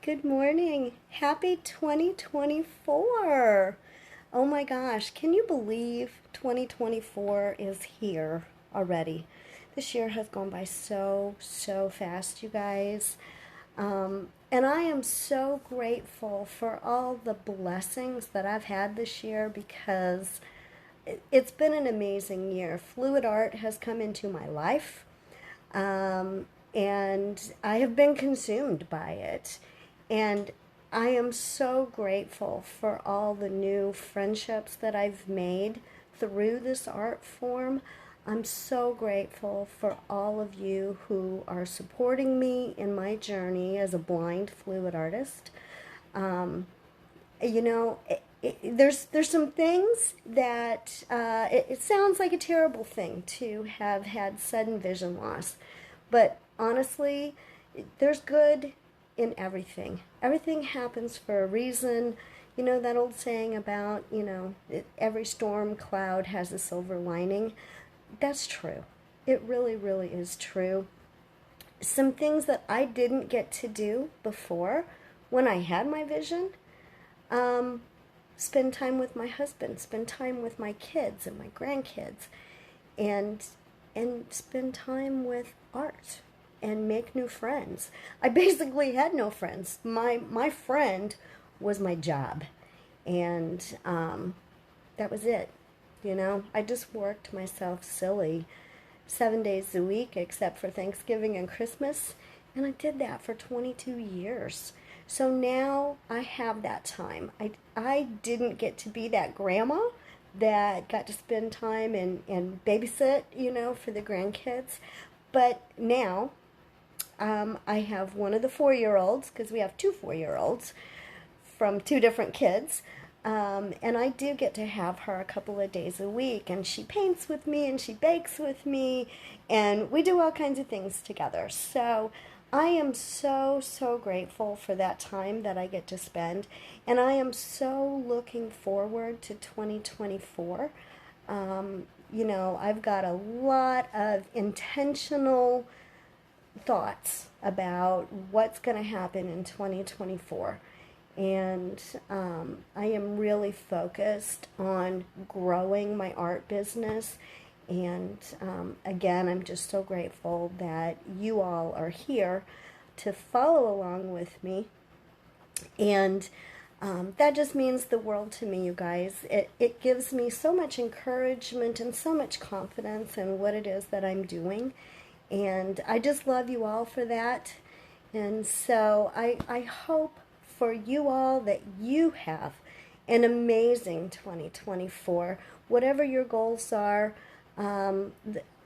Good morning. Happy 2024. Oh my gosh, can you believe 2024 is here already? This year has gone by so fast, you guys. And I am so grateful for all the blessings that I've had this year because it's been an amazing year. Fluid art has come into my life. And I have been consumed by it. And I am so grateful for all the new friendships that I've made through this art form. I'm so grateful for all of you who are supporting me in my journey as a blind fluid artist. Um, there's some things that it sounds like a terrible thing to have had sudden vision loss, but honestly, there's good in everything. Everything happens for a reason. You know that old saying about, every storm cloud has a silver lining. That's true. It really is true. Some things that I didn't get to do before when I had my vision, spend time with my husband, spend time with my kids and my grandkids, and spend time with art and make new friends. I basically had no friends. My friend was my job, and that was it. I just worked myself silly 7 days a week except for Thanksgiving and Christmas, and I did that for 22 years. So now I have that time. I didn't get to be that grandma that got to spend time and babysit, for the grandkids. But now I have one of the 4-year-olds, because we have two 4-year-olds from two different kids. And I do get to have her a couple of days a week, and she paints with me and she bakes with me, and we do all kinds of things together. So I am so grateful for that time that I get to spend, and I am so looking forward to 2024. I've got a lot of intentional thoughts about what's going to happen in 2024. And I am really focused on growing my art business. And again, I'm just so grateful that you all are here to follow along with me. And that just means the world to me, you guys. It gives me so much encouragement and so much confidence in what it is that I'm doing. And I just love you all for that. And so I hope for you all that you have an amazing 2024. Whatever your goals are,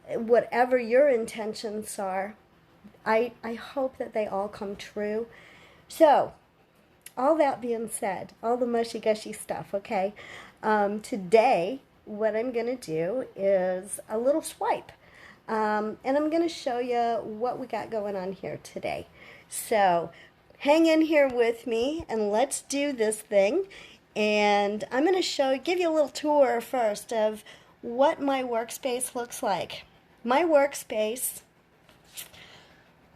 whatever your intentions are, I hope that they all come true. So, all that being said, all the mushy-gushy stuff, okay? Today, what I'm going to do is a little swipe. And I'm going to show you what we got going on here today. So, hang in here with me and let's do this thing. And I'm going to give you a little tour first of what my workspace looks like. My workspace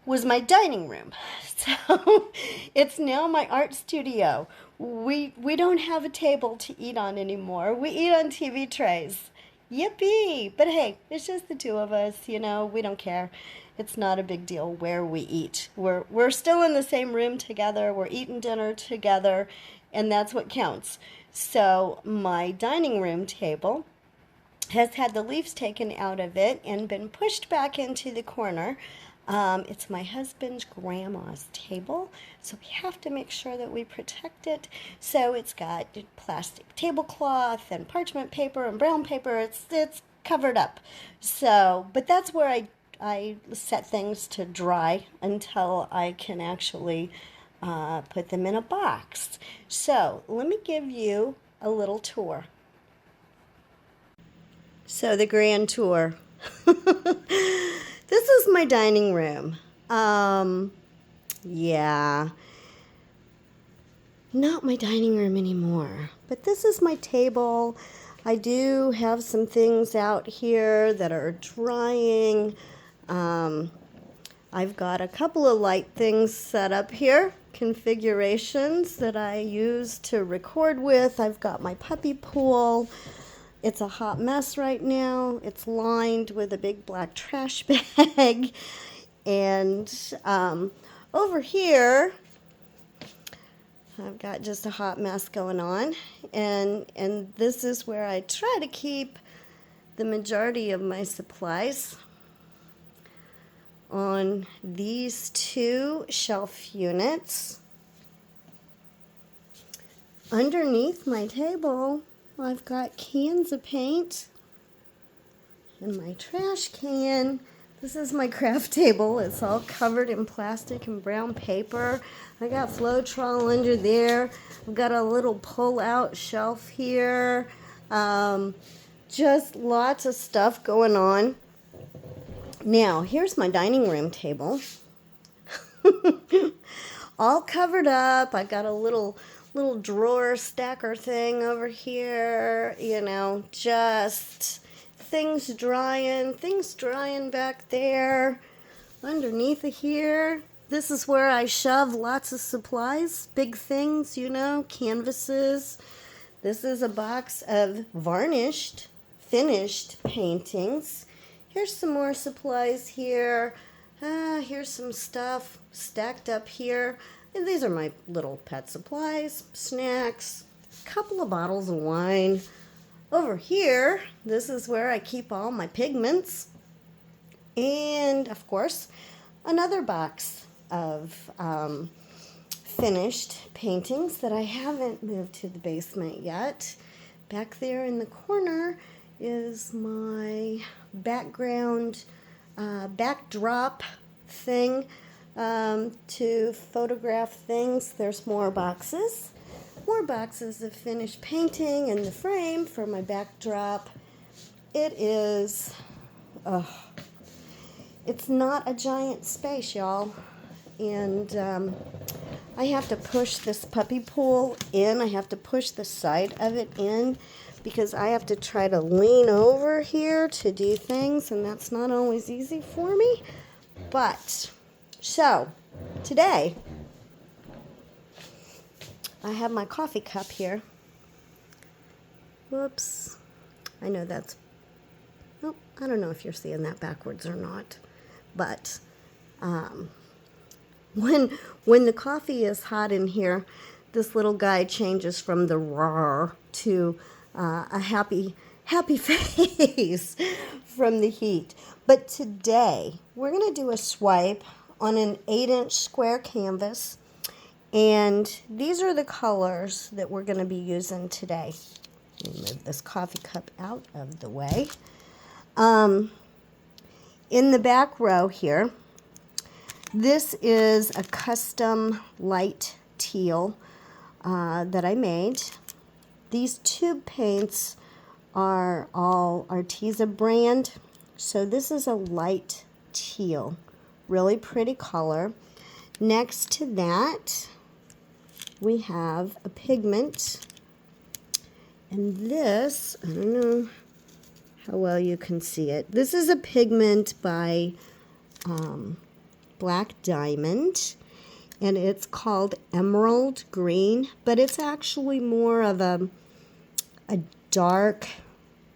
was my dining room. So it's now my art studio. We don't have a table to eat on anymore. We eat on TV trays. Yippee! But hey, it's just the two of us, we don't care. It's not a big deal where we eat. We're still in the same room together. We're eating dinner together, and that's what counts. So my dining room table has had the leaves taken out of it and been pushed back into the corner. It's my husband's grandma's table, so we have to make sure that we protect it. So it's got plastic tablecloth and parchment paper and brown paper. It's covered up. So, but that's where I set things to dry until I can actually put them in a box. So let me give you a little tour. So the grand tour. This is my dining room. Yeah, not my dining room anymore, but this is my table. I do have some things out here that are drying. I've got a couple of light things set up here, configurations that I use to record with. I've got my puppy pool. It's a hot mess right now. It's lined with a big black trash bag. And over here, I've got just a hot mess going on. And this is where I try to keep the majority of my supplies on these two shelf units. Underneath my table, I've got cans of paint and my trash can. This is my craft table. It's all covered in plastic and brown paper. I got Floetrol under there. I've got a little pull-out shelf here. Just lots of stuff going on. Now, here's my dining room table. All covered up. I got a little drawer stacker thing over here. You know, just things drying back there. Underneath of here, this is where I shove lots of supplies, big things, you know, canvases. This is a box of varnished, finished paintings. Here's some more supplies here. Here's some stuff stacked up here. And these are my little pet supplies, snacks, a couple of bottles of wine. Over here, this is where I keep all my pigments. And, of course, another box of finished paintings that I haven't moved to the basement yet. Back there in the corner is my background backdrop thing to photograph things. There's more boxes of finished painting in the frame for my backdrop. It is it's not a giant space, y'all, and I have to push this puppy pool in. I have to push the side of it in because I have to try to lean over here to do things, and that's not always easy for me. But, so, today, I have my coffee cup here. Whoops. I know that's, well, I don't know if you're seeing that backwards or not. But, when the coffee is hot in here, this little guy changes from the roar to a happy face from the heat. But today, we're going to do a swipe on an 8-inch square canvas. And these are the colors that we're going to be using today. Let me move this coffee cup out of the way. In the back row here, this is a custom light teal that I made. These tube paints are all Arteza brand. So this is a light teal, really pretty color. Next to that, we have a pigment. And this, I don't know how well you can see it. This is a pigment by Black Diamond. And it's called Emerald Green, but it's actually more of a dark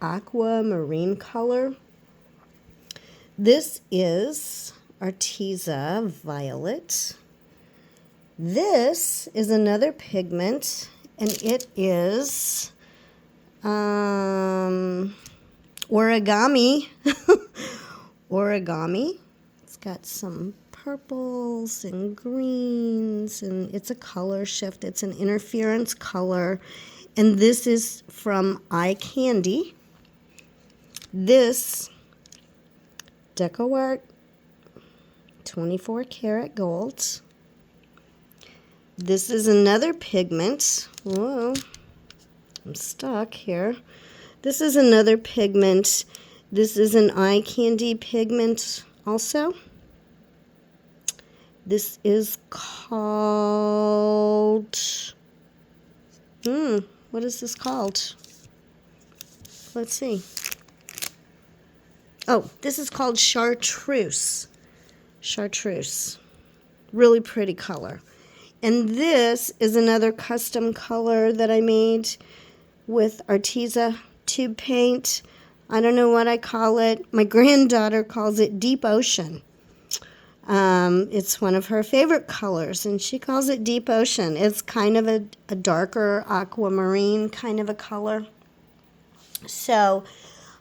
aquamarine color. This is Arteza Violet. This is another pigment, and it is origami. Origami. It's got some purples and greens, and it's a color shift. It's an interference color, and this is from Eye Candy. This Deco Art 24 karat gold. This is another pigment. Whoa, I'm stuck here. This is another pigment. This is an Eye Candy pigment also. This is called, what is this called? Let's see. Oh, this is called chartreuse. Chartreuse. Really pretty color. And this is another custom color that I made with Arteza tube paint. I don't know what I call it. My granddaughter calls it Deep Ocean. It's one of her favorite colors, and she calls it Deep Ocean. It's kind of a darker aquamarine kind of a color. So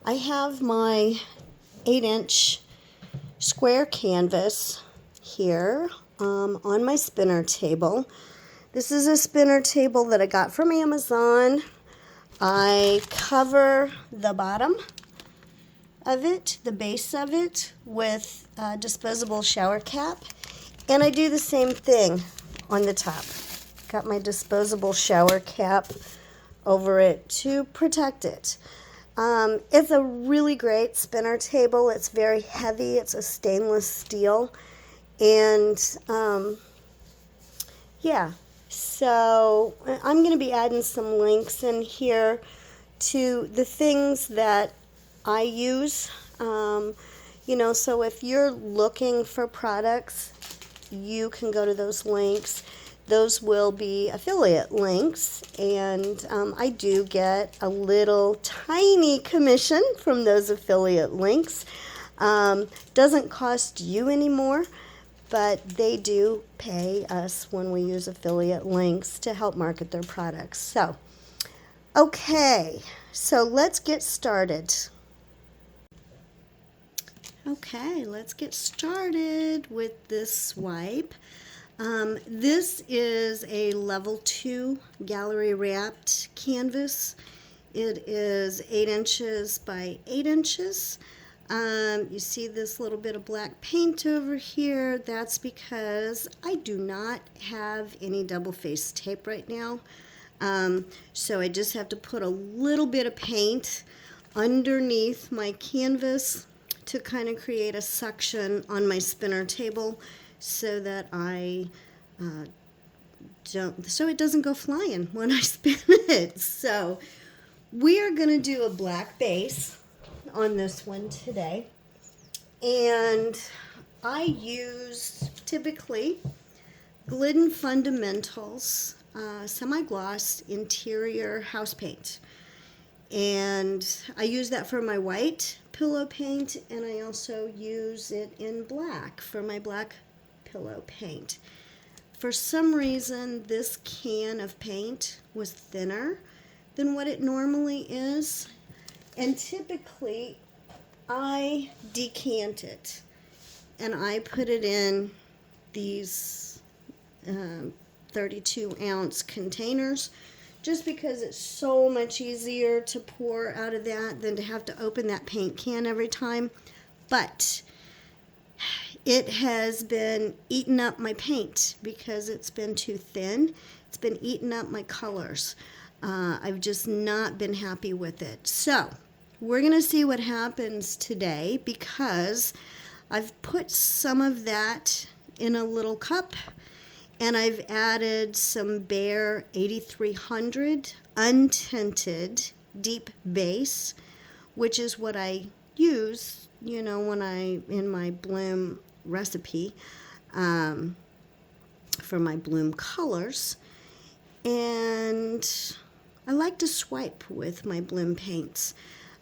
I have my 8-inch square canvas here on my spinner table. This is a spinner table that I got from Amazon. I cover the bottom of it, the base of it, with a disposable shower cap. And I do the same thing on the top. Got my disposable shower cap over it to protect it. It's a really great spinner table. It's very heavy. It's a stainless steel. And yeah, so I'm going to be adding some links in here to the things that I use. You know, so if you're looking for products, you can go to those links. Those will be affiliate links, and I do get a little tiny commission from those affiliate links. Doesn't cost you any more, but they do pay us when we use affiliate links to help market their products. So, okay, so let's get started. Okay, let's get started with this swipe. This is a level 2 gallery wrapped canvas. It is 8 inches by 8 inches. You see this little bit of black paint over here. That's because I do not have any double-faced tape right now. So I just have to put a little bit of paint underneath my canvas to kind of create a suction on my spinner table so that so it doesn't go flying when I spin it. So we are going to do a black base on this one today, and I use typically Glidden Fundamentals semi-gloss interior house paint, and I use that for my white pillow paint, and I also use it in black for my black pillow paint. For some reason, this can of paint was thinner than what it normally is, and typically I decant it and I put it in these 32-ounce containers, just because it's so much easier to pour out of that than to have to open that paint can every time. But it has been eating up my paint because it's been too thin. It's been eating up my colors. I've just not been happy with it. So we're going to see what happens today, because I've put some of that in a little cup, and I've added some Behr 8300 untinted deep base, which is what I use, you know, when in my bloom recipe for my bloom colors. And I like to swipe with my bloom paints,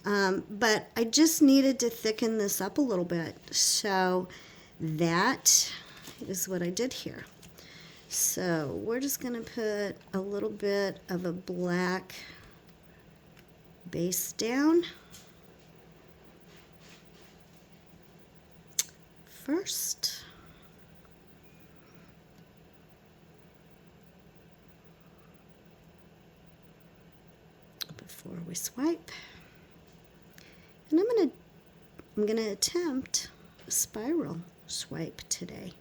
but I just needed to thicken this up a little bit, so that is what I did here. So we're just going to put a little bit of a black base down first. Before we swipe. And I'm gonna attempt a spiral swipe today.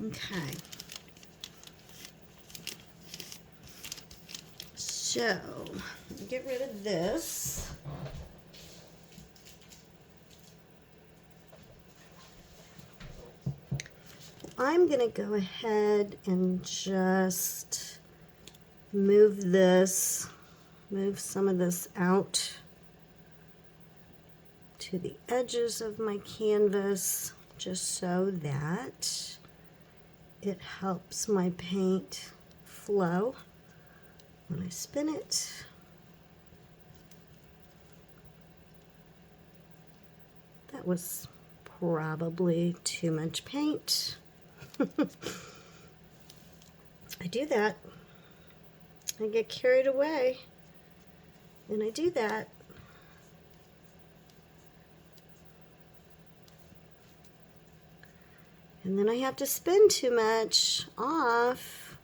Okay. So, get rid of this. I'm going to go ahead and just move some of this out to the edges of my canvas, just so that it helps my paint flow when I spin it. That was probably too much paint. I do that. I get carried away, and I do that. And then I have to spin too much off,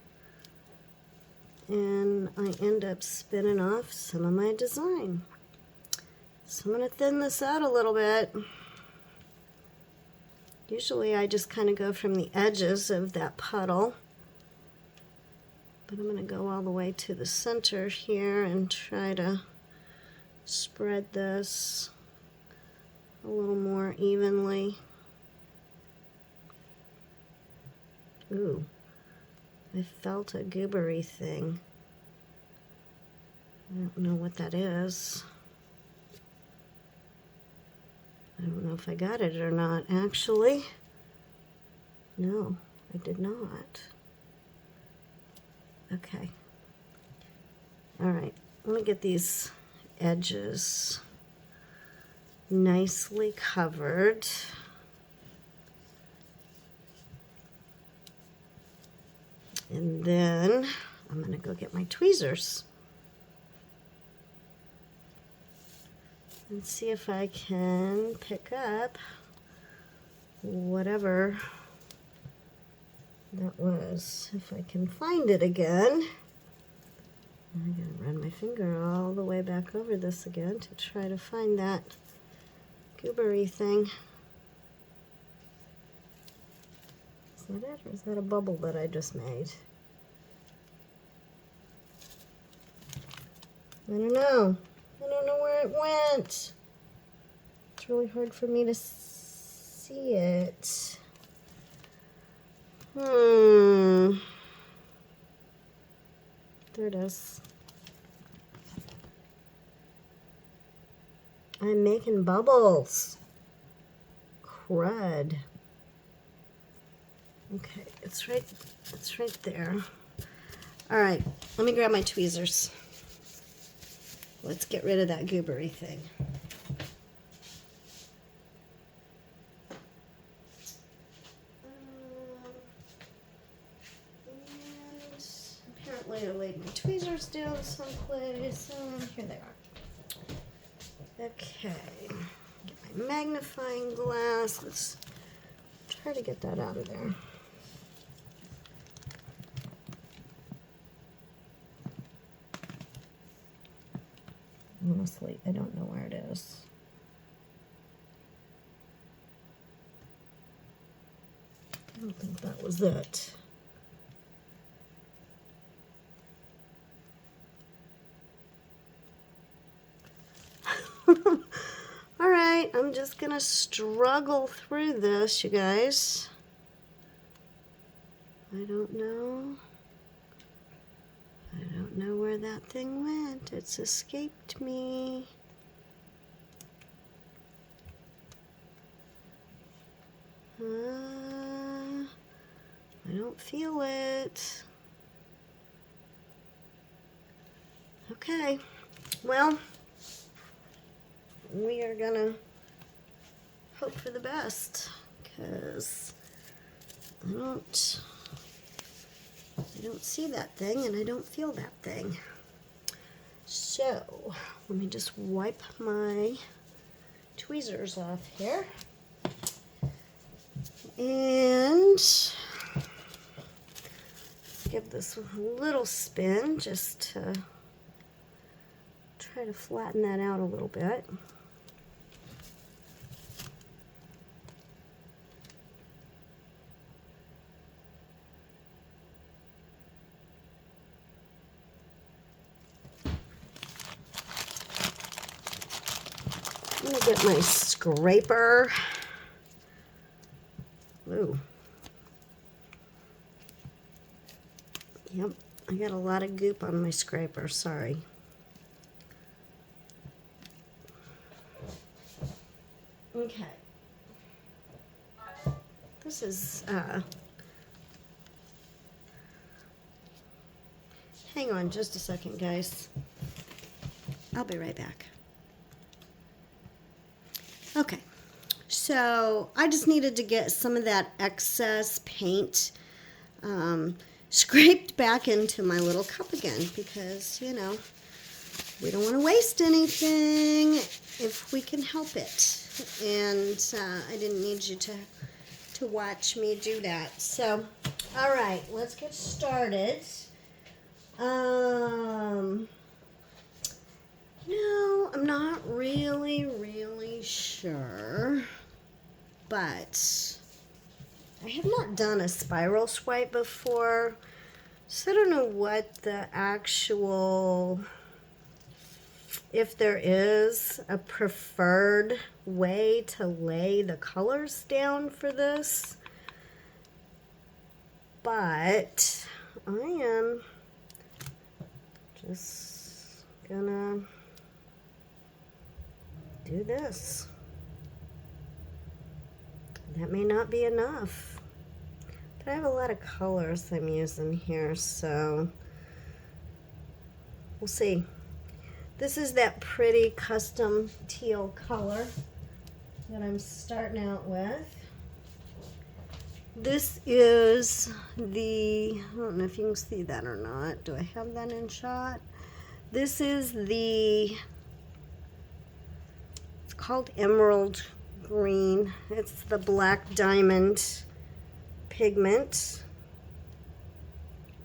and I end up spinning off some of my design. So I'm going to thin this out a little bit. Usually I just kind of go from the edges of that puddle, but I'm going to go all the way to the center here and try to spread this a little more evenly. Ooh, I felt a goobery thing. I don't know what that is. I don't know if I got it or not, actually. No, I did not. Okay. All right, let me get these edges nicely covered. And then I'm going to go get my tweezers and see if I can pick up whatever that was. If I can find it again. I'm going to run my finger all the way back over this again to try to find that goobery thing. Is that it, or is that a bubble that I just made? I don't know. I don't know where it went. It's really hard for me to see it. There it is. I'm making bubbles. Crud. Okay, it's right there. All right, let me grab my tweezers. Let's get rid of that goobery thing. And apparently I laid my tweezers down someplace. Here they are. Okay, get my magnifying glass. Let's try to get that out of there. Honestly, I don't know where it is. I don't think that was it. All right, I'm just gonna struggle through this, you guys. I don't know where that thing went. It's escaped me. I don't feel it. Okay, well, we are gonna hope for the best, because I don't see that thing, and I don't feel that thing. So, let me just wipe my tweezers off here. And give this a little spin just to try to flatten that out a little bit. I'm going to get my scraper. Ooh. Yep, I got a lot of goop on my scraper, sorry. Okay. This is, hang on just a second, guys. I'll be right back. Okay, so I just needed to get some of that excess paint scraped back into my little cup again because, you know, we don't want to waste anything if we can help it. And I didn't need you to watch me do that. So, all right, let's get started. No, I'm not really sure, but I have not done a spiral swipe before, so I don't know what the actual, if there is a preferred way to lay the colors down for this, but I am just gonna do this. That may not be enough, but I have a lot of colors I'm using here, so we'll see. This is that pretty custom teal color that I'm starting out with. This is the, I don't know if you can see that or not. Do I have that in shot? This is the, it's called emerald green. It's the black diamond pigment.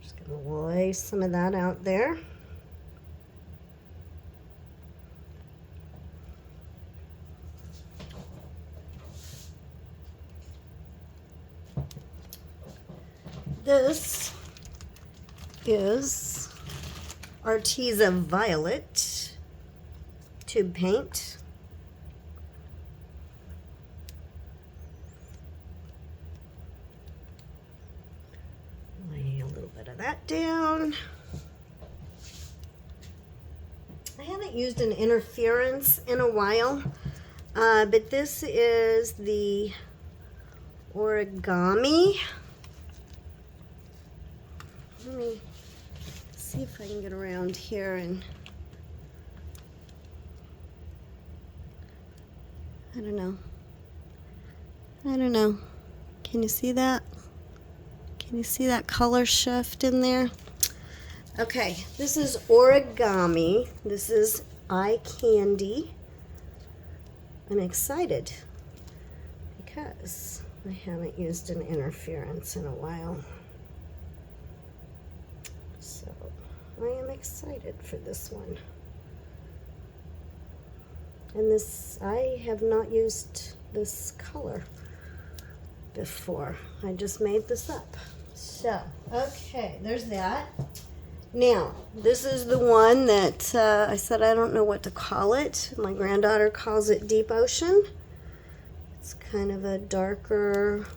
Just gonna lay some of that out there. This is Arteza Violet tube paint. Lay a little bit of that down. I haven't used an interference in a while, but this is the origami. Let me see if I can get around here and I don't know. Can you see that? Can you see that color shift in there? Okay, this is origami. This is eye candy. I'm excited because I haven't used an interference in a while. So I am excited for this one. And this, I have not used this color before. I just made this up. So, okay, there's that. Now, this is the one that I said I don't know what to call it. My granddaughter calls it Deep Ocean. It's kind of a darker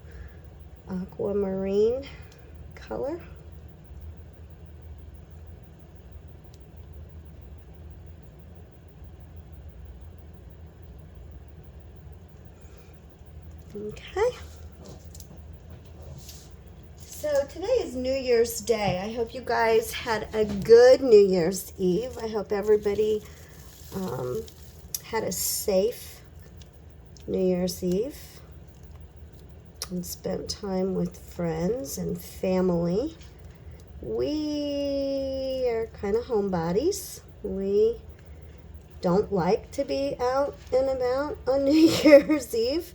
aquamarine color. Okay. So today is New Year's Day. I hope you guys had a good New Year's Eve. I hope everybody had a safe New Year's Eve and spent time with friends and family. We are kind of homebodies. We don't like to be out and about on New Year's Eve.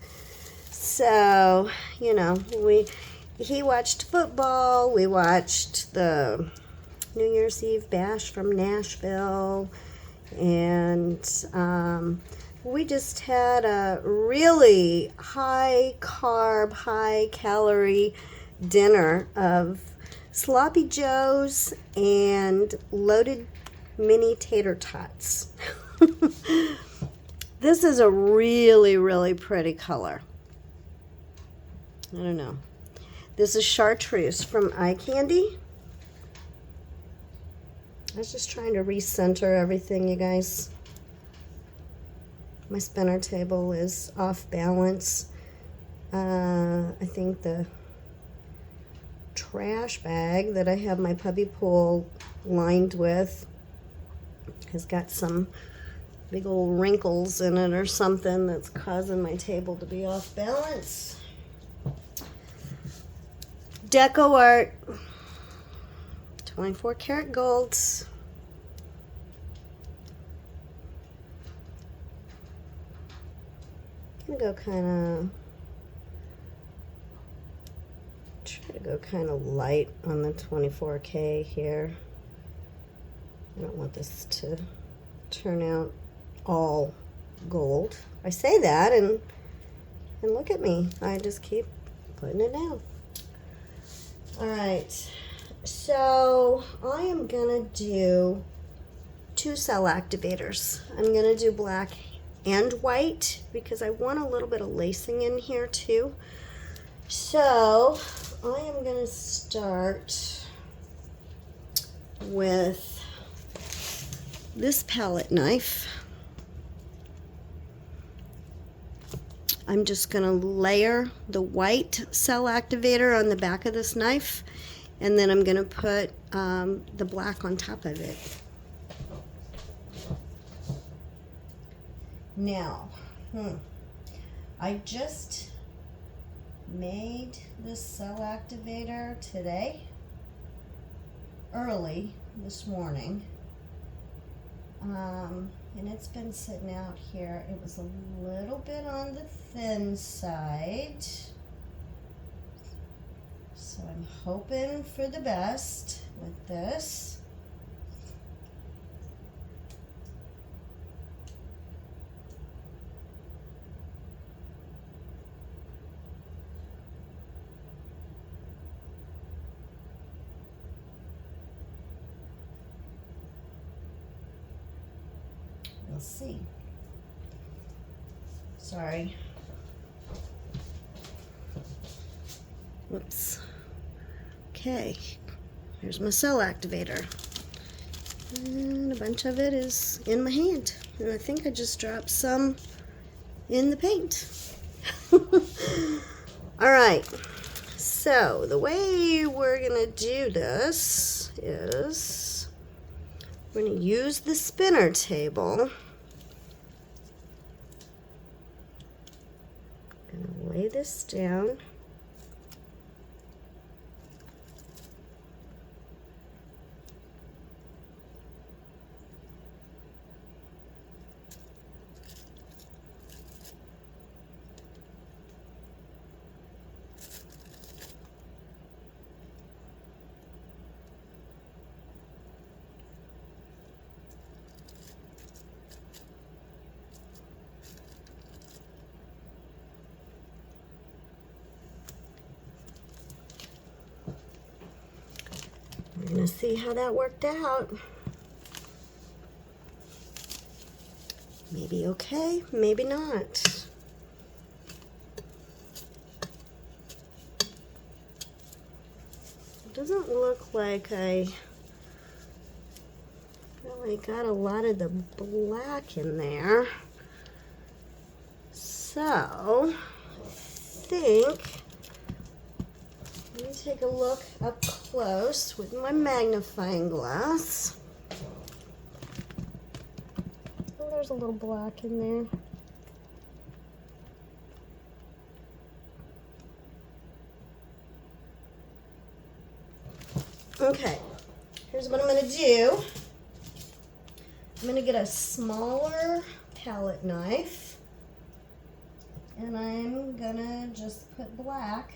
So, you know, he watched football. We watched the New Year's Eve bash from Nashville. And we just had a really high carb, high calorie dinner of sloppy joes and loaded mini tater tots. This is a really, really pretty color. I don't know. This is chartreuse from Eye Candy. I was just trying to recenter everything, you guys. My spinner table is off balance. I think the trash bag that I have my puppy pool lined with has got some big old wrinkles in it or something that's causing my table to be off balance. Deco art, 24 karat golds. I'm gonna go try to go kind of light on the 24K here. I don't want this to turn out all gold. I say that and look at me. I just keep putting it down. All right, so I am gonna do 2 cell activators. I'm gonna do black and white because I want a little bit of lacing in here too. So I am gonna start with this palette knife. I'm just going to layer the white cell activator on the back of this knife, and then I'm going to put the black on top of it. Now, I just made this cell activator today, early this morning. And it's been sitting out here. It was a little bit on the thin side. So I'm hoping for the best with this. We'll see. Sorry. Whoops. Okay. Here's my cell activator. And a bunch of it is in my hand. And I think I just dropped some in the paint. All right. So the way we're going to do this is we're going to use the spinner table. I'm going to lay this down. We're going to see how that worked out. Maybe okay, maybe not. It doesn't look like I really got a lot of the black in there. So, I think, let me take a look up close with my magnifying glass. Oh, there's a little black in there. Okay, here's what I'm going to do. I'm going to get a smaller palette knife, and I'm going to just put black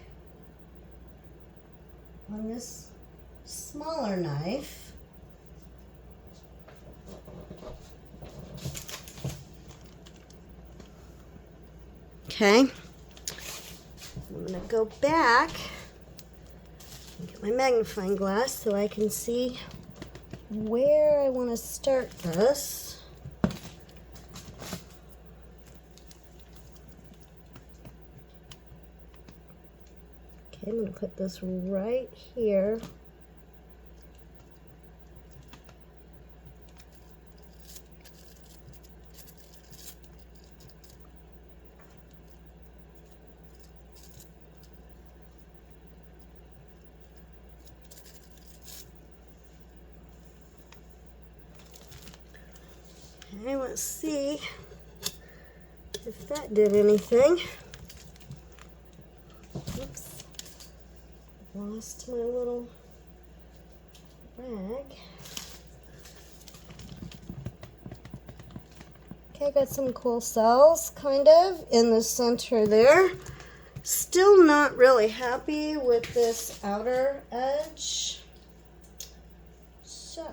on this smaller knife. Okay, I'm going to go back and get my magnifying glass so I can see where I want to start this. Okay, I'm going to put this right here. Okay, let's see if that did anything. Oops, lost my little rag. Okay, I got some cool cells kind of in the center there. Still not really happy with this outer edge. So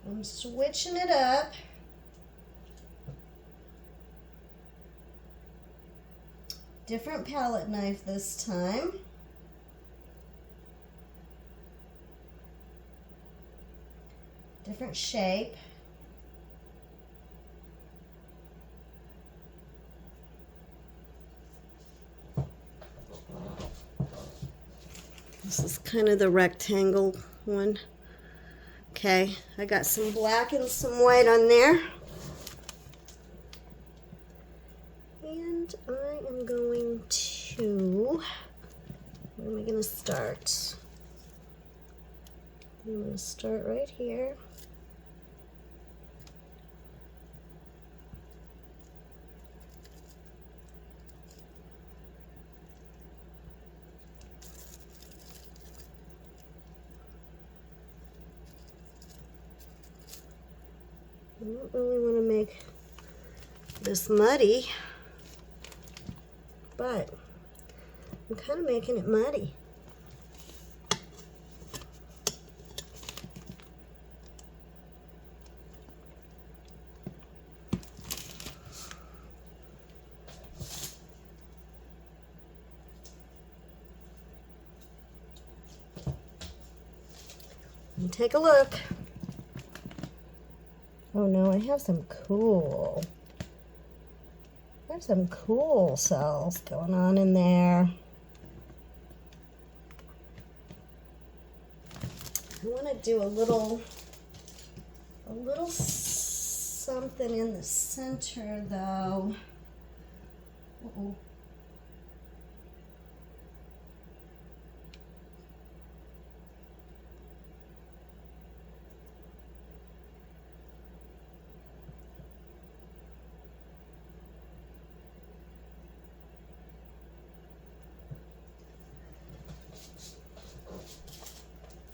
I'm switching it up. Different palette knife this time. Different shape. This is kind of the rectangle one. Okay, I got some black and some white on there. And I am going to, where am I going to start? I'm going to start right here. I don't really want to make this muddy, but I'm kind of making it muddy. And take a look. Oh no, I have some cool. There's some cool cells going on in there. I want to do a little something in the center though. Uh-oh.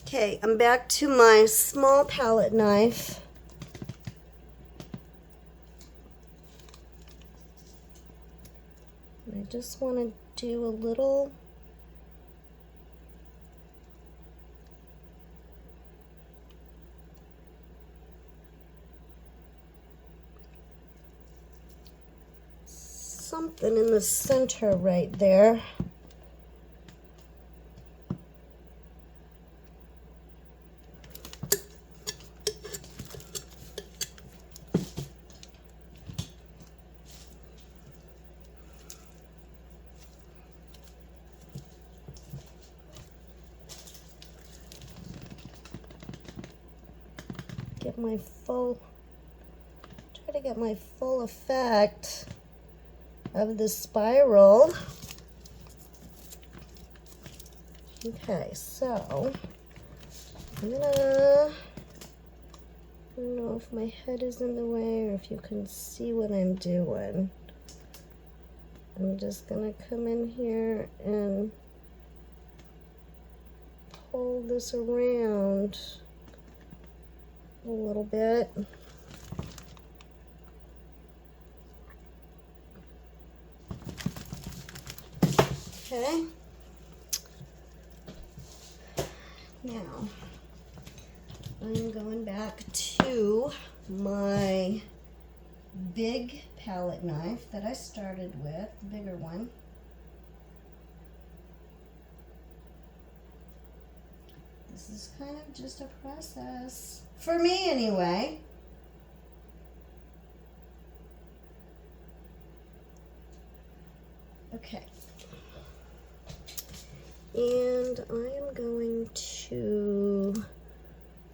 Okay, I'm back to my small palette knife. I just want to do a little something in the center right there. Get my full, try to get my full effect of the spiral. Okay, so I'm gonna, I don't know if my head is in the way or if you can see what I'm doing. I'm just gonna come in here and pull this around a little bit. Okay. Now, I'm going back to my big palette knife that I started with, the bigger one. This is kind of just a process, for me anyway. Okay. And I am going to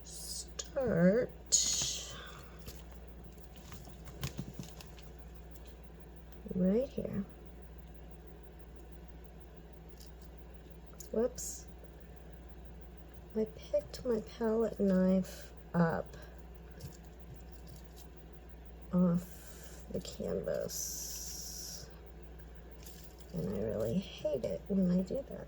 start right here. Whoops. I picked my palette knife up off the canvas, and I really hate it when I do that.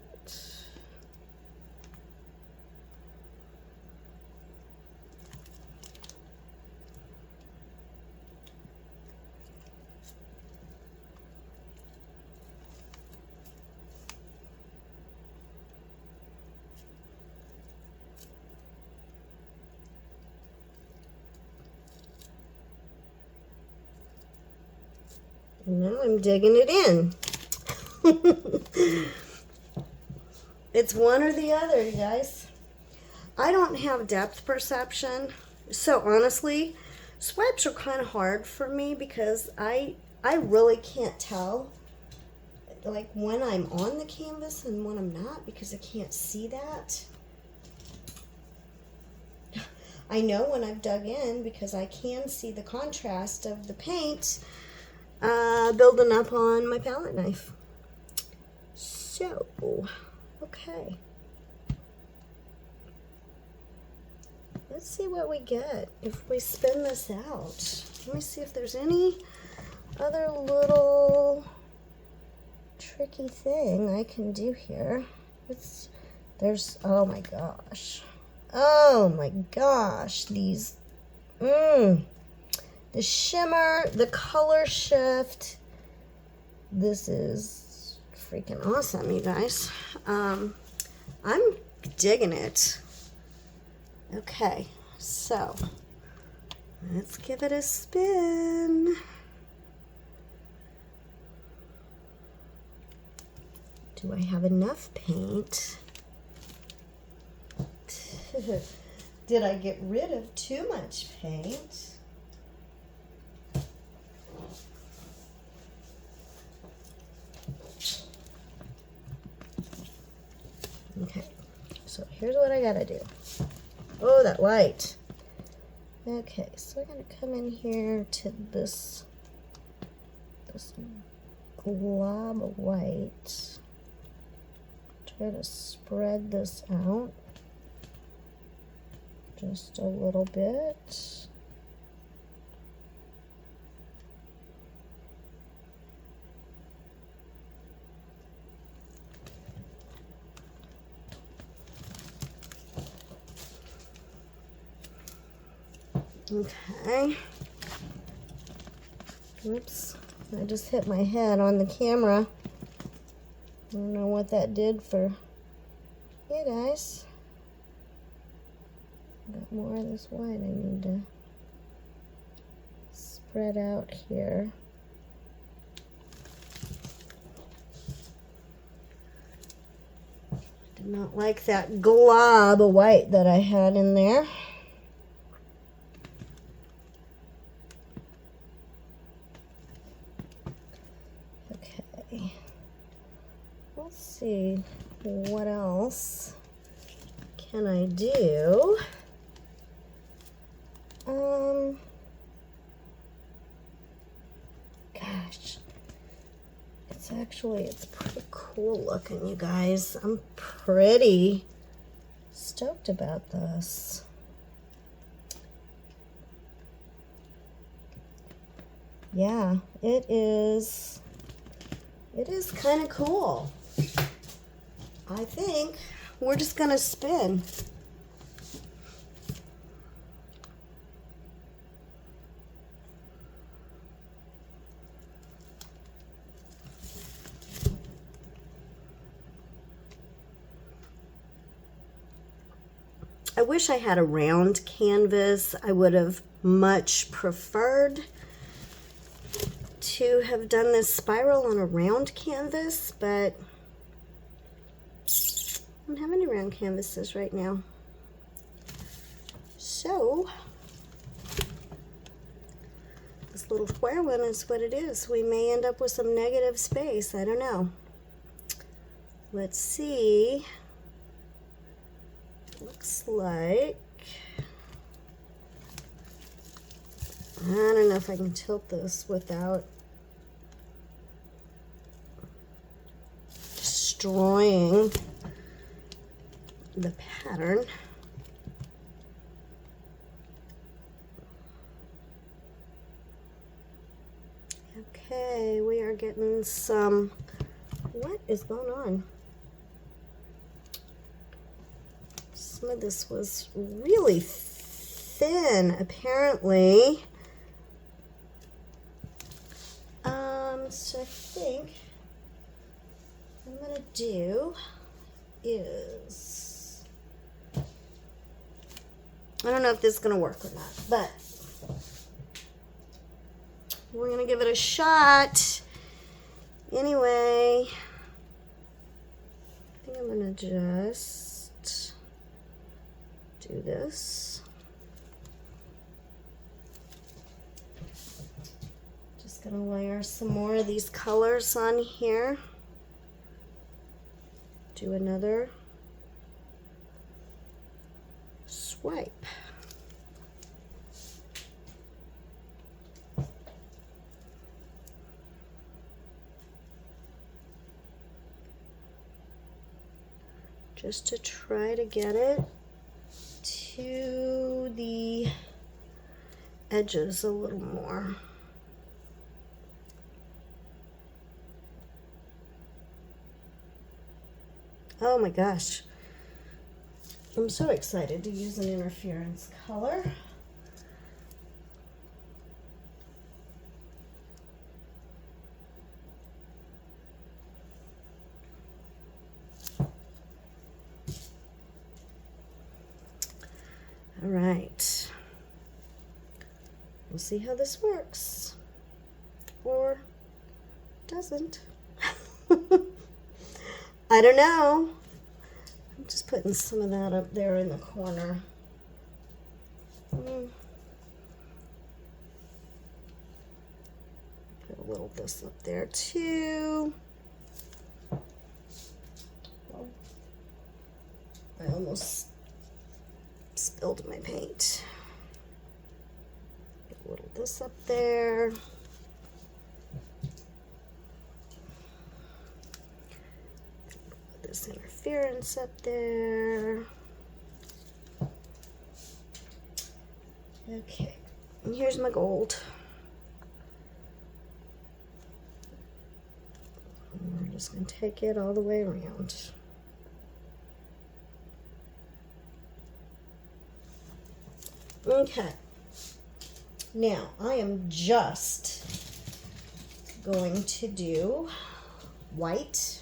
And now I'm digging it in. It's one or the other, you guys. I don't have depth perception, so honestly, swipes are kind of hard for me because I really can't tell like when I'm on the canvas and when I'm not, because I can't see that. I know when I've dug in because I can see the contrast of the paint building up on my palette knife. So, okay. Let's see what we get if we spin this out. Let me see if there's any other little tricky thing I can do here. Oh my gosh. Oh my gosh. These, the shimmer, the color shift. This is freaking awesome, you guys. I'm digging it. Okay, so let's give it a spin. Do I have enough paint? Did I get rid of too much paint? Okay, so here's what I gotta do. Oh, that white. Okay, so we're gonna come in here to this glob of white. Try to spread this out just a little bit. Okay. Oops. I just hit my head on the camera. I don't know what that did for you guys. Got more of this white I need to spread out here. Did not like that glob of white that I had in there. Okay. Let's see what else can I do. Gosh, it's pretty cool looking, you guys. I'm pretty stoked about this. Yeah, it is kind of cool. I think we're just gonna spin. I wish I had a round canvas. I would have much preferred to have done this spiral on a round canvas, but I don't have any round canvases right now. So this little square one is what it is. We may end up with some negative space. I don't know. Let's see. Looks like, I don't know if I can tilt this without destroying the pattern. Okay, we are getting some, what is going on? Some of this was really thin, apparently. So I think what I'm gonna do is, I don't know if this is gonna work or not, but we're gonna give it a shot. Anyway, I think I'm gonna just do this. Just gonna layer some more of these colors on here. Do another swipe. Just to try to get it to the edges a little more. Oh my gosh. I'm so excited to use an interference color. All right. We'll see how this works. Or doesn't. I don't know. I'm just putting some of that up there in the corner. Put a little of this up there too. Oh, I almost spilled my paint. Get a little of this up there. This interference up there. Okay, and here's my gold. And we're just going to take it all the way around. Okay, now I am just going to do white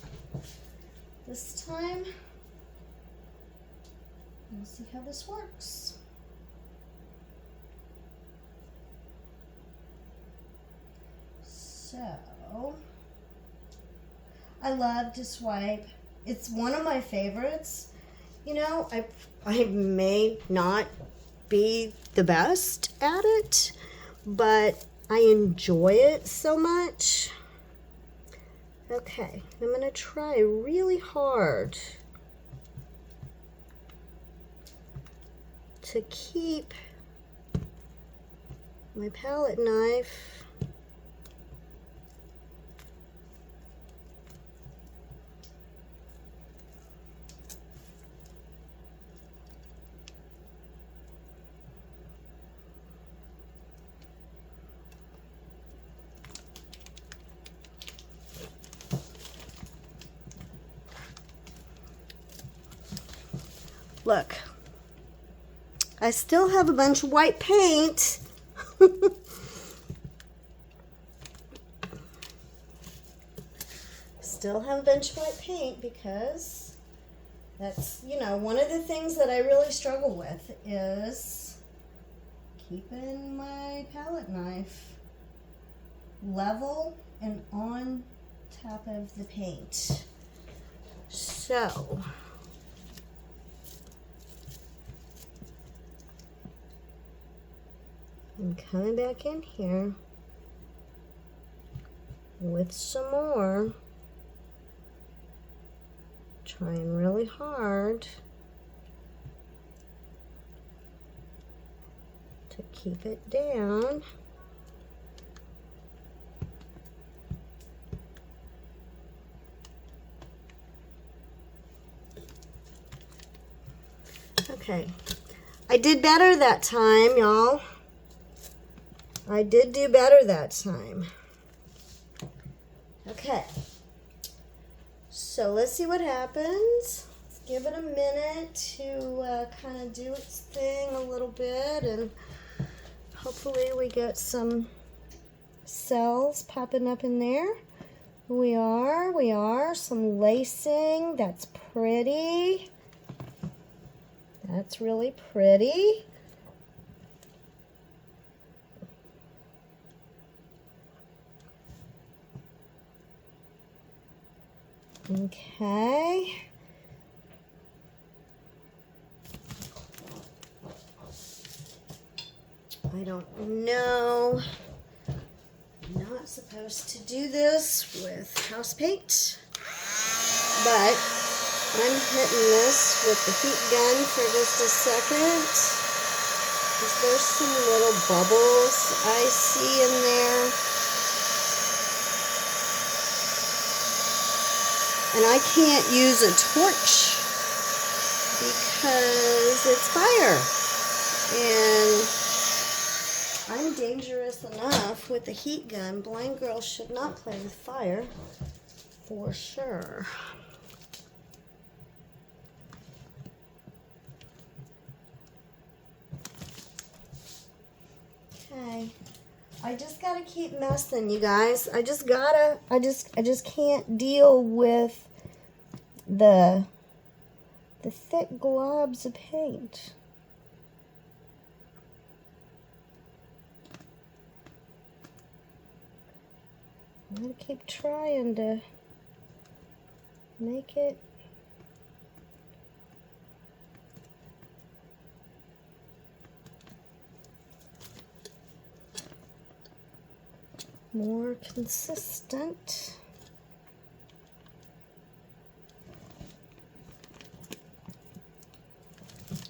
this time. We'll see how this works. So, I love to swipe. It's one of my favorites. You know, I may not be the best at it, but I enjoy it so much. Okay, I'm going to try really hard to keep my palette knife Look, I still have a bunch of white paint. Still have a bunch of white paint because that's, you know, one of the things that I really struggle with is keeping my palette knife level and on top of the paint. So, I'm coming back in here with some more, trying really hard to keep it down. Okay. I did better that time, y'all. I did do better that time. Okay. So let's see what happens. Let's give it a minute to kind of do its thing a little bit, and hopefully we get some cells popping up in there. We are. Some lacing. That's pretty. That's really pretty. Okay. I don't know. I'm not supposed to do this with house paint, but I'm hitting this with the heat gun for just a second. There's some little bubbles I see in there. And I can't use a torch because it's fire. And I'm dangerous enough with the heat gun. Blind girls should not play with fire, for sure. Okay. I just gotta keep messing, you guys. I just can't deal with the thick globs of paint. I'm gonna keep trying to make it more consistent.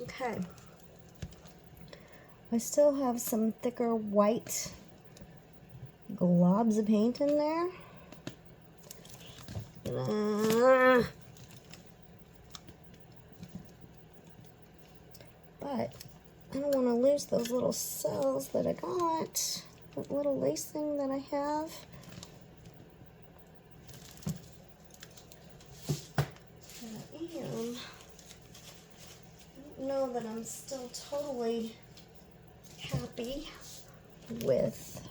Okay. I still have some thicker white globs of paint in there. But I don't want to lose those little cells that I got. That little lacing that I have. I don't know that I'm still totally happy with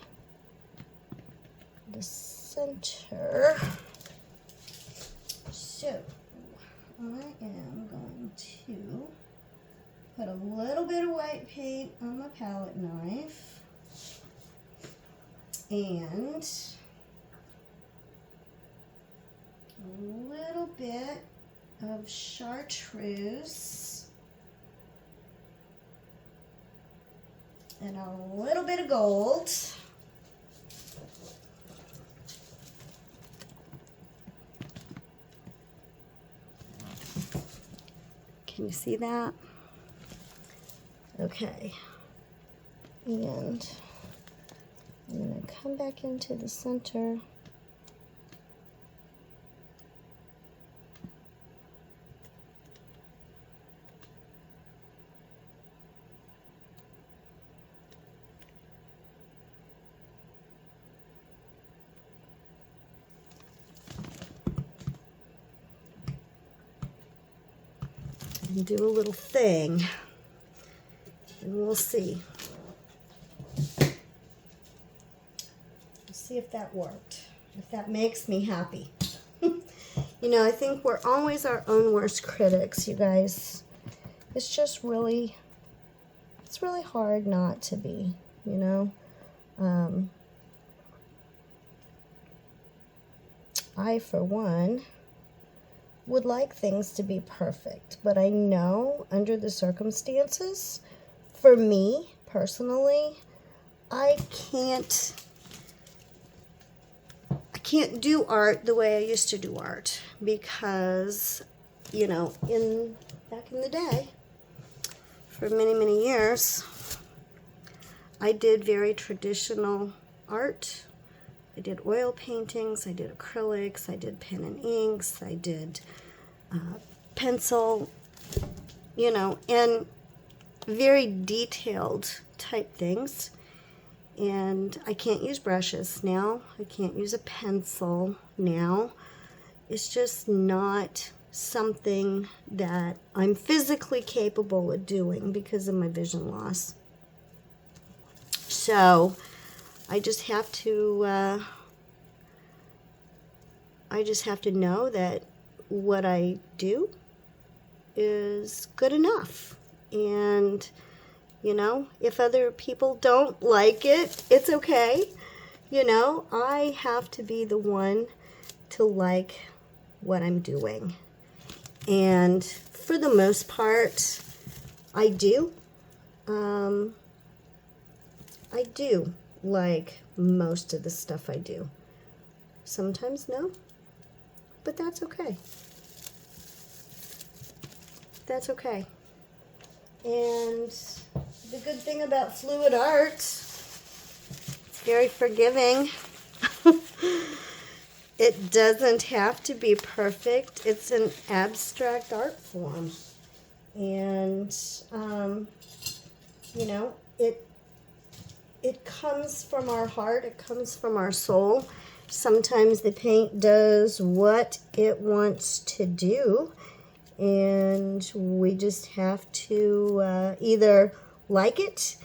the center. So I am going to put a little bit of white paint on my palette knife. And a little bit of chartreuse and a little bit of gold. Can you see that? Okay. And I'm going to come back into the center. And do a little thing. And we'll see. See if that worked, if that makes me happy. You know, I think we're always our own worst critics, you guys. It's just really, it's really hard not to be, you know. I, for one, would like things to be perfect, but I know under the circumstances, for me personally, I can't do art the way I used to do art because, you know, back in the day, for many, many years, I did very traditional art. I did oil paintings, I did acrylics, I did pen and inks, I did pencil, you know, and very detailed type things. And I can't use brushes now. I can't use a pencil now. It's just not something that I'm physically capable of doing because of my vision loss. So I just have to know that what I do is good enough. And you know, if other people don't like it, it's okay. You know, I have to be the one to like what I'm doing. And for the most part, I do. I do like most of the stuff I do. Sometimes no, but that's okay. That's okay. And the good thing about fluid art, it's very forgiving. It doesn't have to be perfect. It's an abstract art form. And, you know, it comes from our heart. It comes from our soul. Sometimes the paint does what it wants to do. And we just have to either like it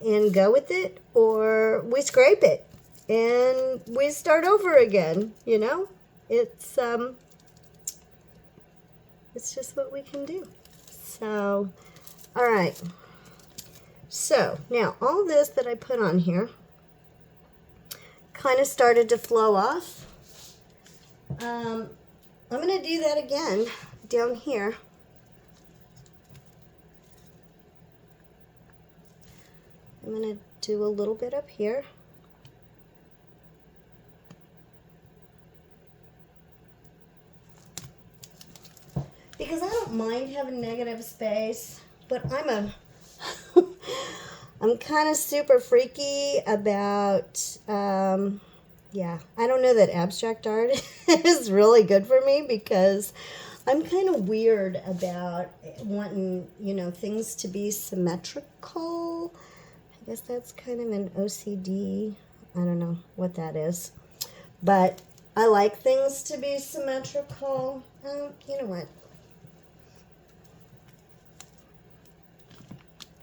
and go with it, or we scrape it and we start over again. You know, it's just what we can do. So, all right. So now all this that I put on here kind of started to flow off. I'm going to do that again down here. I'm going to do a little bit up here. Because I don't mind having negative space, but I'm kind of super freaky about, yeah, I don't know that abstract art is really good for me because I'm kind of weird about wanting, you know, things to be symmetrical. I guess that's kind of an OCD. I don't know what that is. But I like things to be symmetrical. You know what?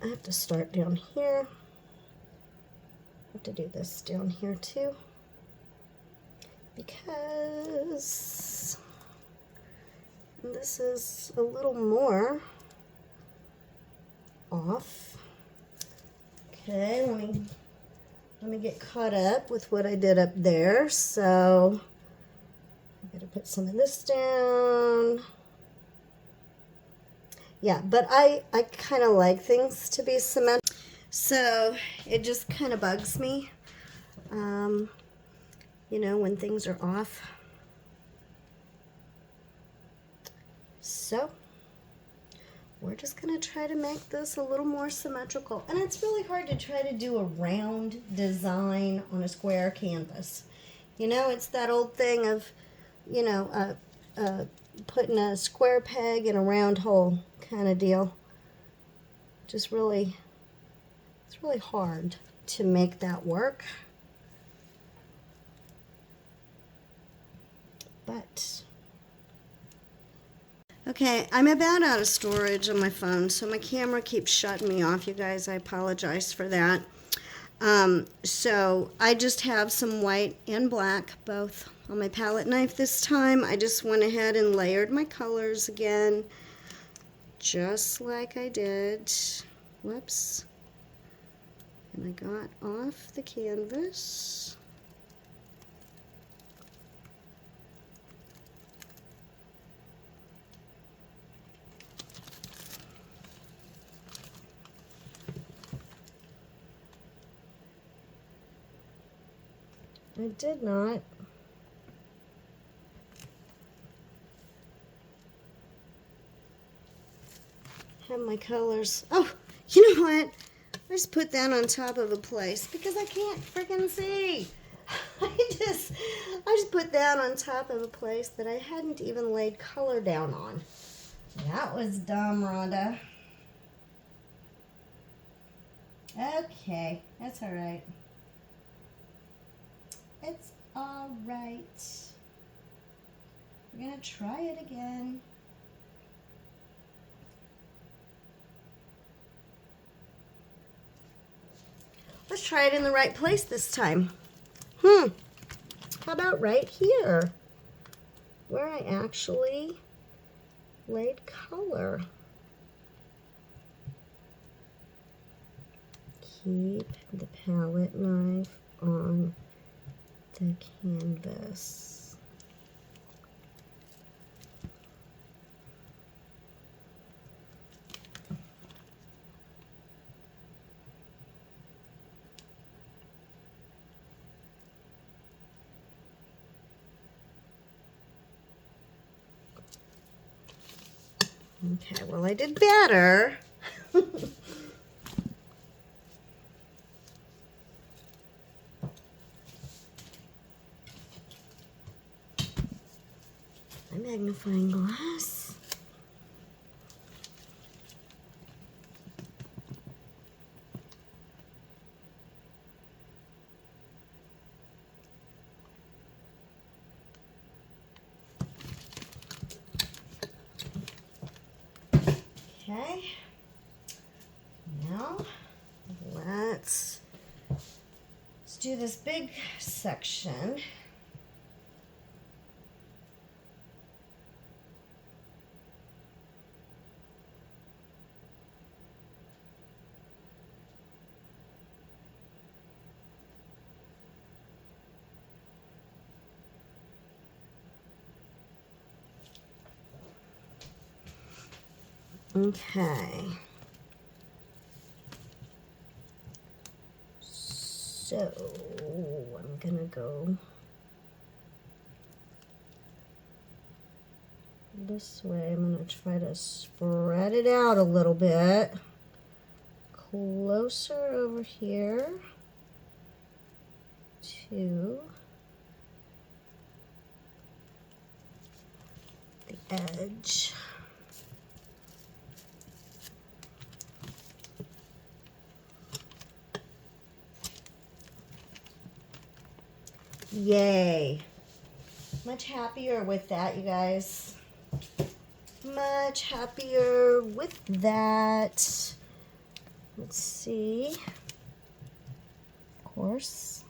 I have to start down here. I have to do this down here too. Because this is a little more off. Okay, let me get caught up with what I did up there. So I'm gonna put some of this down. Yeah, but I kind of like things to be symmetrical. So it just kind of bugs me, you know, when things are off. So we're just going to try to make this a little more symmetrical. And it's really hard to try to do a round design on a square canvas. You know, it's that old thing of, you know, putting a square peg in a round hole kind of deal. Just really, it's really hard to make that work. But, okay, I'm about out of storage on my phone, so my camera keeps shutting me off, you guys. I apologize for that. So I just have some white and black, both on my palette knife this time. I just went ahead and layered my colors again, just like I did. Whoops. And I got off the canvas. I did not. Have my colors. Oh, you know what? I just put that on top of a place because I can't freaking see. I just put that on top of a place that I hadn't even laid color down on. That was dumb, Rhonda. Okay, that's all right. It's all right. We're gonna try it again. Let's try it in the right place this time. How about right here, where I actually laid color. Keep the palette knife on the canvas. Okay, well, I did better. My magnifying glass. Okay, now let's do this big section. Okay. So I'm gonna go this way. I'm gonna try to spread it out a little bit. Closer over here to the edge. Yay. Much happier with that, you guys. Much happier with that. Let's see. Of course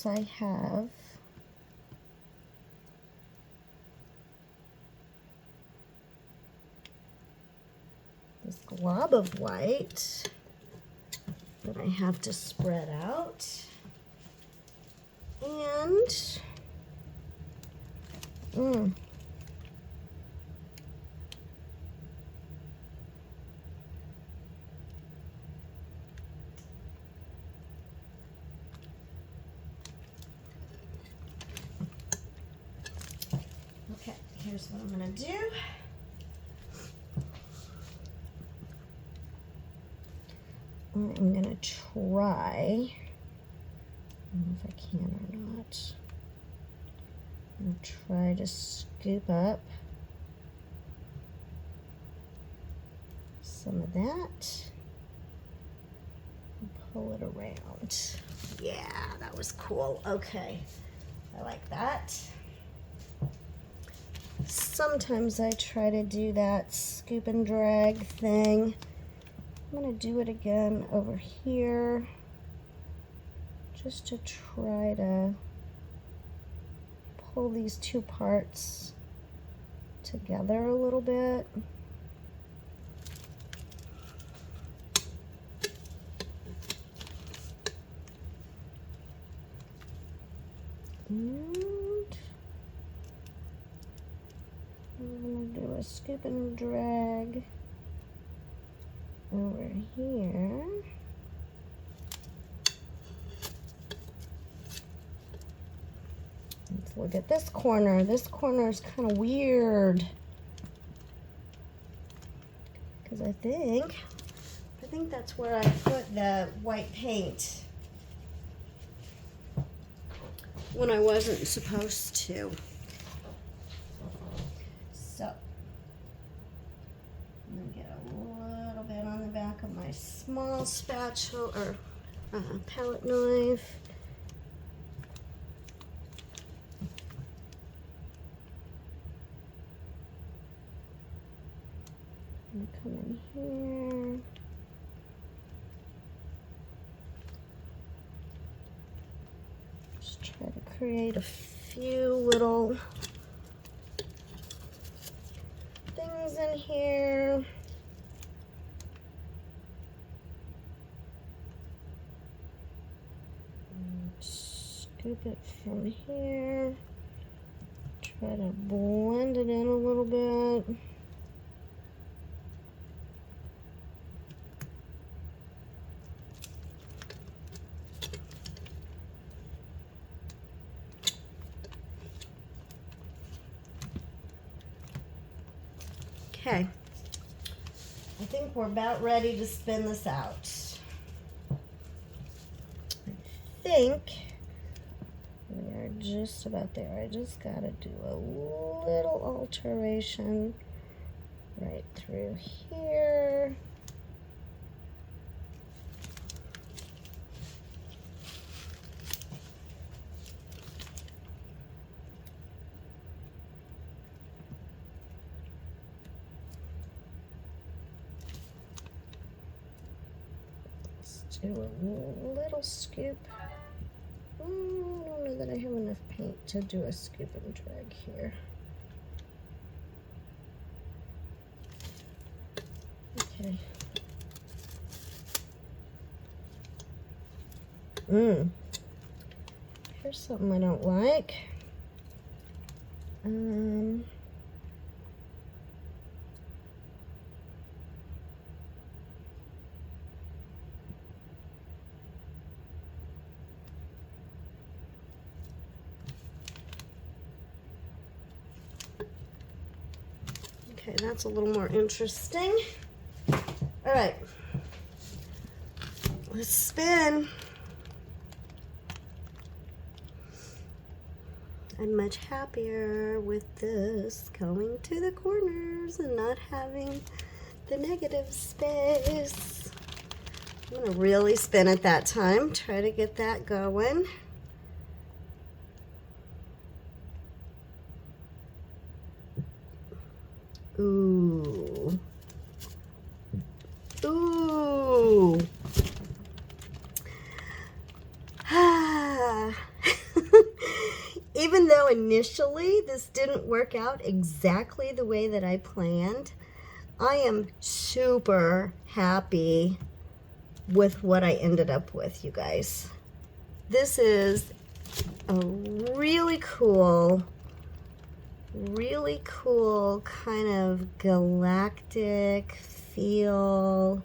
I have this glob of white that I have to spread out. And okay, here's what I'm gonna do. I'm gonna try. I don't know if I can or not. I'm going to try to scoop up some of that and pull it around. Yeah, that was cool. Okay, I like that. Sometimes I try to do that scoop and drag thing. I'm going to do it again over here, just to try to pull these two parts together a little bit. And I'm going to do a scoop and drag over here. Let's look at this corner. This corner is kind of weird because I think that's where I put the white paint when I wasn't supposed to. So small spatula or palette knife. I'm gonna come in here. Just try to create a few little things in here. Scoop it from here. Try to blend it in a little bit. Okay, I think we're about ready to spin this out. I think we are just about there. I just got to do a little alteration right through here. Do a little scoop. I don't know that I have enough paint to do a scoop and drag here. Okay. Here's something I don't like. Okay, that's a little more interesting. All right, let's spin. I'm much happier with this going to the corners and not having the negative space. I'm gonna really spin it that time, try to get that going. Ooh. Ooh. Even though initially this didn't work out exactly the way that I planned, I am super happy with what I ended up with, you guys. This is a really cool kind of galactic feel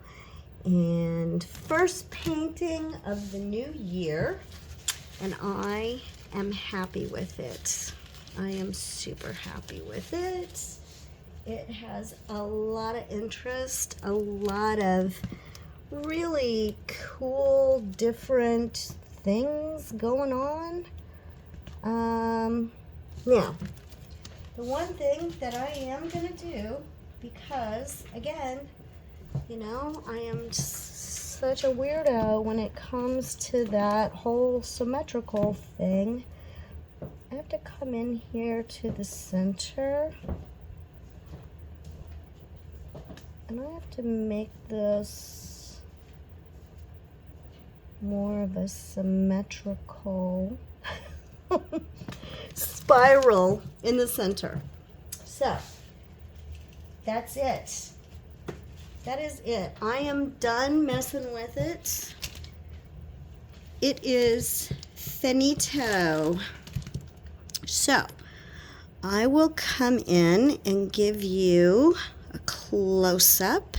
and first painting of the new year, and I am happy with it. I am super happy with it. It has a lot of interest, a lot of really cool different things going on. Now, the one thing that I am going to do, because, again, you know, I am such a weirdo when it comes to that whole symmetrical thing, I have to come in here to the center, and I have to make this more of a symmetrical spiral in the center. So that's it. That is it. I am done messing with it. It is finito. So I will come in and give you a close-up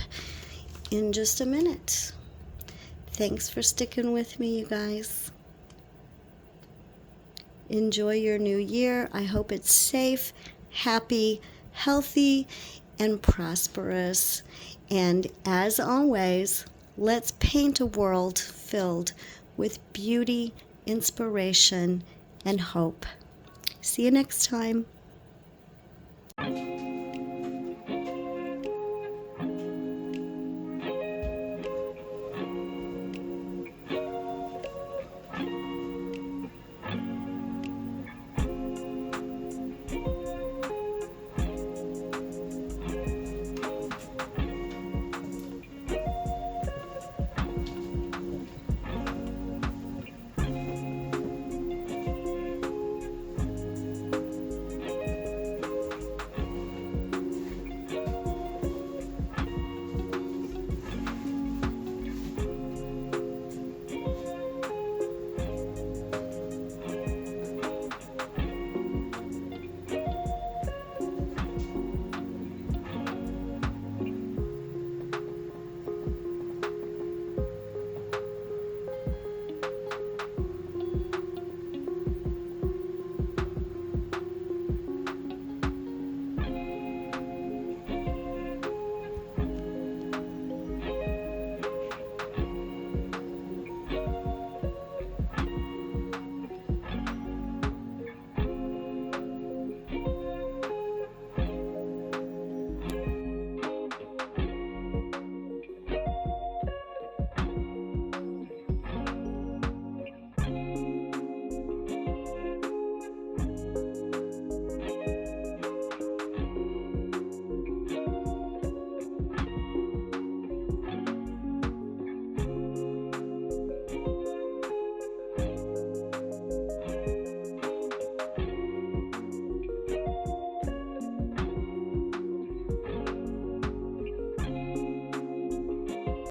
in just a minute. Thanks for sticking with me, you guys. Enjoy your new year. I hope it's safe, happy, healthy, and prosperous. And as always, let's paint a world filled with beauty, inspiration, and hope. See you next time.